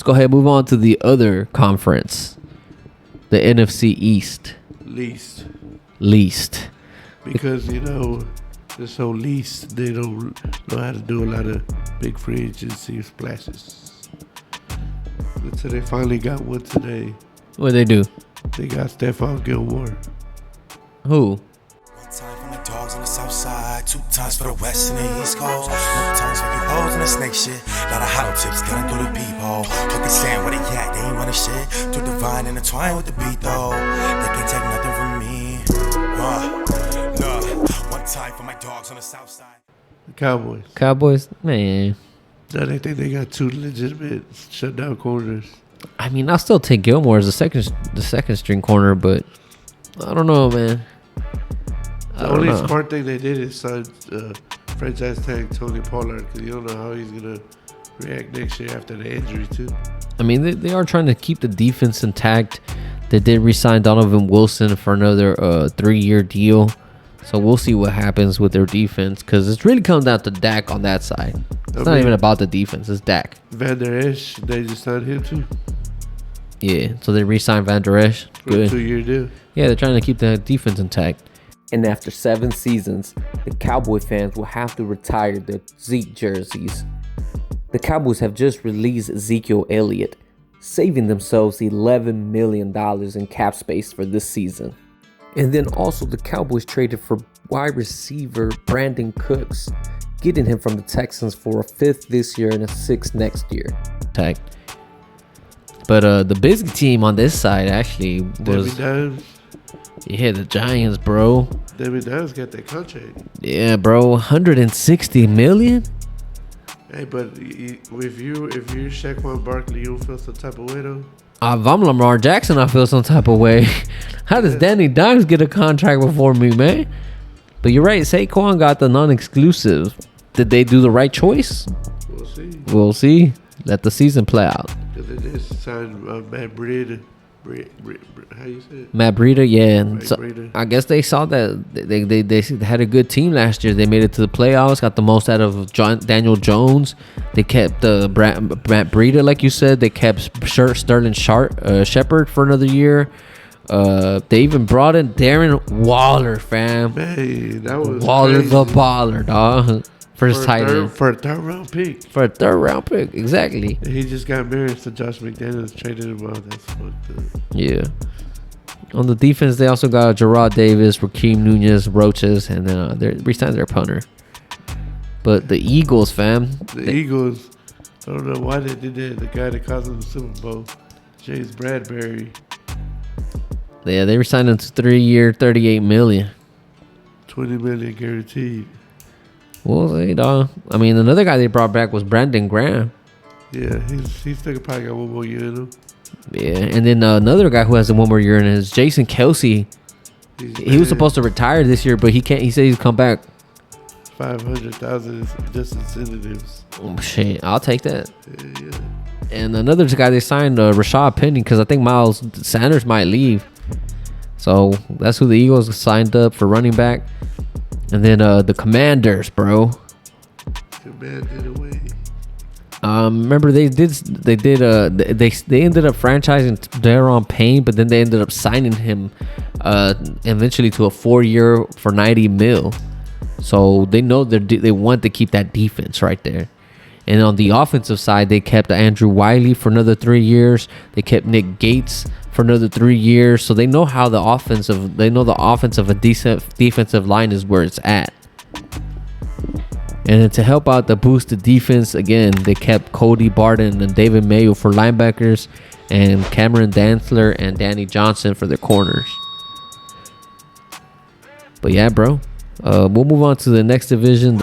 Let's go ahead and move on to the other conference, the NFC East. Least. Because, this whole least, they don't know how to do a lot of big free agency splashes. So they finally got one today. What'd they do? They got Stephon Gilmore. Who? Time for my dogs on the south side, 2 times for the west and the east coast. No times for you hoes and the snake shit. Lot of hollow tips getting through the peephole. Fucking sand where they at, they ain't running shit. Too divine and entwined with the beat though. They can't take nothing from me. One time for my dogs on the south side. The Cowboys. Cowboys? Man. No, they think they got 2 legitimate shutdown corners. I mean, I'll still take Gilmore as the second string corner, but I don't know, man. The only smart thing they did is sign franchise tag Tony Pollard, because you don't know how he's going to react next year after the injury, too. I mean, they are trying to keep the defense intact. They did re-sign Donovan Wilson for another 3-year deal. So we'll see what happens with their defense, because it's really come down to Dak on that side. It's not even about the defense. It's Dak. Van Der Esch, they just signed him, too. Yeah, so they re-signed Van Der Esch. Good. For a 2-year deal. Yeah, they're trying to keep the defense intact. And after 7 seasons, the Cowboy fans will have to retire their Zeke jerseys. The Cowboys have just released Ezekiel Elliott, saving themselves $11 million in cap space for this season. And then also the Cowboys traded for wide receiver Brandon Cooks, getting him from the Texans for a 5th this year and a 6th next year. But the busy team on this side actually was... Yeah, the Giants, bro. David Downs got that contract. Yeah, bro, $160 million. Hey, but if you're Saquon Barkley, you don't feel some type of way though. If I'm Lamar Jackson, I feel some type of way. How does Danny Dimes get a contract before me, man? But you're right, Saquon got the non-exclusive. Did they do the right choice? We'll see. We'll see. Let the season play out. Because they just signed Matt Breida. How you say it? Matt Breida, yeah. So I guess they saw that they had a good team last year. They made it to the playoffs, got the most out of Daniel Jones. They kept Matt Breida, like you said. They kept Sterling Shepard for another year. They even brought in Darren Waller, fam. Man, that was Waller crazy. The baller, dog. First tight end. For a third round pick. For a third round pick, exactly. And he just got married to Josh McDaniels, traded him out. That's fucked up. Yeah. On the defense, they also got Gerard Davis, Rakeem Nunez, Roaches, and then they re-signed their punter. But the Eagles, fam. The Eagles, I don't know why they did that. The guy that caused them the Super Bowl, James Bradbury. Yeah, they re-signed him to 3-year, $38 million. $20 million guaranteed. Well, I mean, another guy they brought back was Brandon Graham. Yeah, he's still probably got 1 more year in him. Yeah, and then another guy who has 1 more year in it is Jason Kelsey. He was supposed to retire this year, but he can't. He said he's come back. $500,000 is just incentives. Oh, shit, I'll take that. Yeah. And another guy they signed, Rashad Penny, because I think Miles Sanders might leave. So that's who the Eagles signed up for running back. And then the Commanders, bro. Commanded away. Remember they ended up franchising Darren Payne, but then they ended up signing him eventually to a 4-year for $90 million. So they know they want to keep that defense right there. And on the offensive side, they kept Andrew Wiley for another 3 years. They kept Nick Gates for another 3 years. So they know how the offensive a decent defensive line is where it's at. And then to help out the boosted defense, again, they kept Cody Barton and David Mayo for linebackers, and Cameron Dantzler and Danny Johnson for their corners. But yeah, bro, we'll move on to the next division.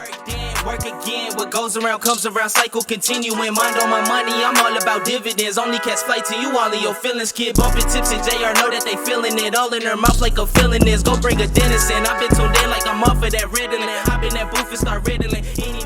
Goes around, comes around, cycle continuing. Mind on my money, I'm all about dividends. Only catch flight to you, all of your feelings. Kid bumping tips and Jxxy.R know that they feeling it. All in their mouth like a feeling is. Go bring a dentist in. I've been tuned in like I'm off of that Ritalin. Hop in that booth and start riddling. Any